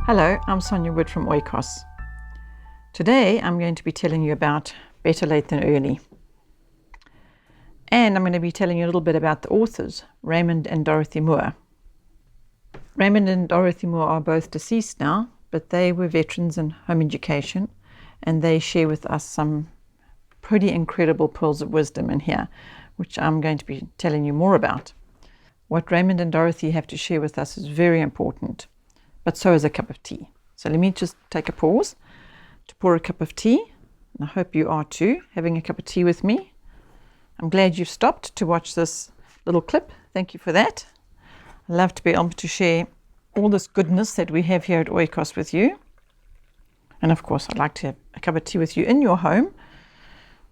Hello, I'm Sonia Wood from Oikos. Today I'm going to be telling you about Better Late Than Early. And I'm going to be telling you a little bit about the authors, Raymond and Dorothy Moore. Raymond and Dorothy Moore are both deceased now, but they were veterans in home education, and they share with us some pretty incredible pearls of wisdom in here, which I'm going to be telling you more about. What Raymond and Dorothy have to share with us is very important, but so is a cup of tea. So let me just take a pause to pour a cup of tea, and I hope you are too, having a cup of tea with me. I'm glad you've stopped to watch this little clip. Thank you for that. I love to be able to share all this goodness that we have here at Oikos with you. And of course, I'd like to have a cup of tea with you in your home,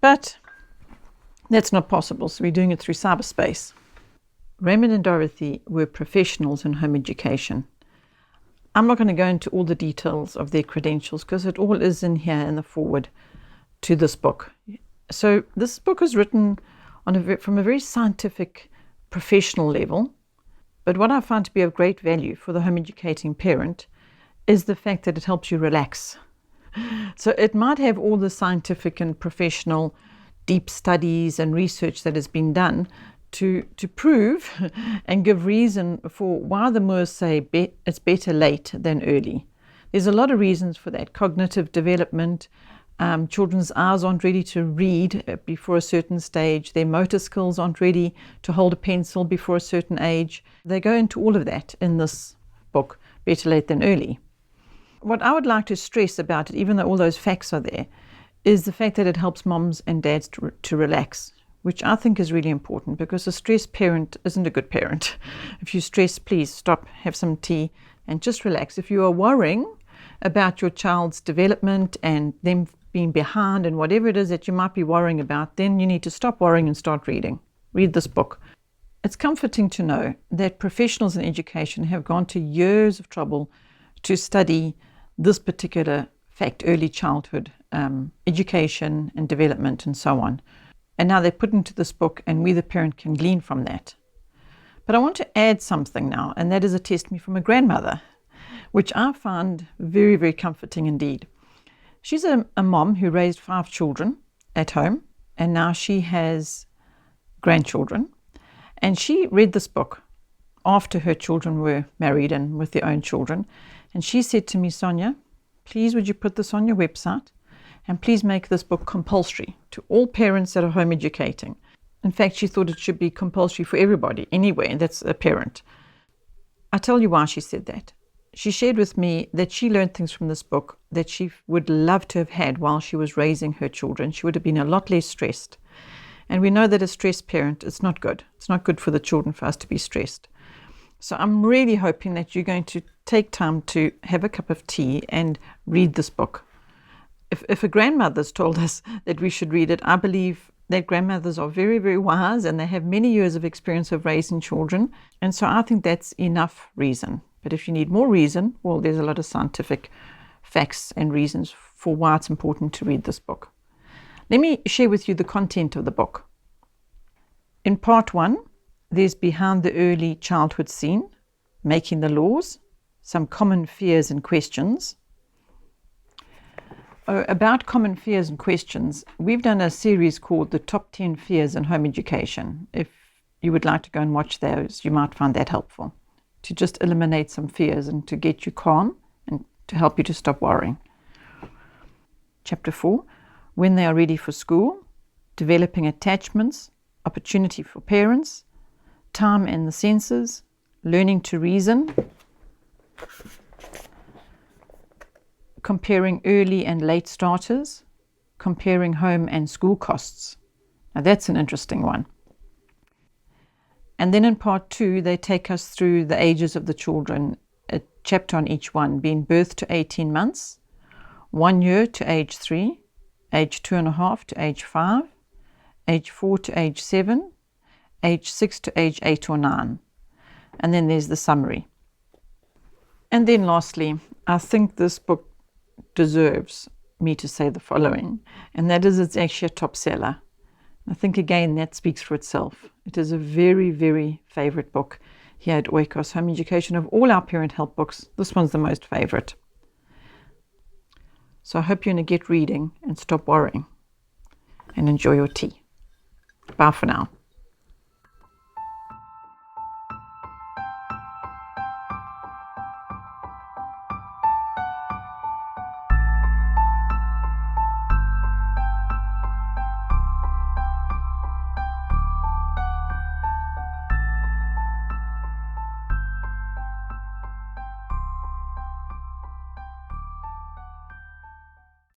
but that's not possible, so we're doing it through cyberspace. Raymond and Dorothy were professionals in home education. I'm not going to go into all the details of their credentials because it all is in here in the foreword to this book. So this book is written from a very scientific, professional level. But what I find to be of great value for the home educating parent is the fact that it helps you relax. So it might have all the scientific and professional deep studies and research that has been done to prove and give reason for why the Moors say it's better late than early. There's a lot of reasons for that. Cognitive development, children's eyes aren't ready to read before a certain stage. Their motor skills aren't ready to hold a pencil before a certain age. They go into all of that in this book, Better Late Than Early. What I would like to stress about it, even though all those facts are there, is the fact that it helps moms and dads to relax, which I think is really important because a stressed parent isn't a good parent. If you stress, please stop, have some tea, and just relax. If you are worrying about your child's development and them being behind and whatever it is that you might be worrying about, then you need to stop worrying and start reading. Read this book. It's comforting to know that professionals in education have gone to years of trouble to study this particular fact, early childhood education and development and so on. And now they're put into this book, and we, the parent, can glean from that. But I want to add something now, and that is a testimony from a grandmother, which I find very, very comforting indeed. She's a mom who raised 5 children at home, and now she has grandchildren. And she read this book after her children were married and with their own children. And she said to me, Sonia, please would you put this on your website? And please make this book compulsory to all parents that are home educating. In fact, she thought it should be compulsory for everybody, anyway, that's a parent. I'll tell you why she said that. She shared with me that she learned things from this book that she would love to have had while she was raising her children. She would have been a lot less stressed. And we know that a stressed parent, it's not good. It's not good for the children for us to be stressed. So I'm really hoping that you're going to take time to have a cup of tea and read this book. If a grandmother's told us that we should read it, I believe that grandmothers are very, very wise and they have many years of experience of raising children. And so I think that's enough reason. But if you need more reason, well, there's a lot of scientific facts and reasons for why it's important to read this book. Let me share with you the content of the book. In part 1, there's Behind the Early Childhood Scene, Making the Laws, some common fears and questions. About common fears and questions, we've done a series called The Top 10 Fears in Home Education. If you would like to go and watch those, you might find that helpful to just eliminate some fears and to get you calm and to help you to stop worrying. Chapter 4, When They Are Ready for School, Developing Attachments, Opportunity for Parents, Time and the Senses, Learning to Reason, Comparing early and late starters, comparing home and school costs. Now that's an interesting one. And then in part 2, they take us through the ages of the children, a chapter on each one, being birth to 18 months, 1 year to age 3, age 2.5 to age 5, age 4 to age 7, age 6 to age 8 or 9. And then there's the summary. And then lastly, I think this book deserves me to say the following, and that is it's actually a top seller. I think again that speaks for itself. It is a very, very favorite book here at Oikos Home Education. Of all our parent help books, this one's the most favorite. So I hope you're going to get reading and stop worrying. And enjoy your tea. Bye for now.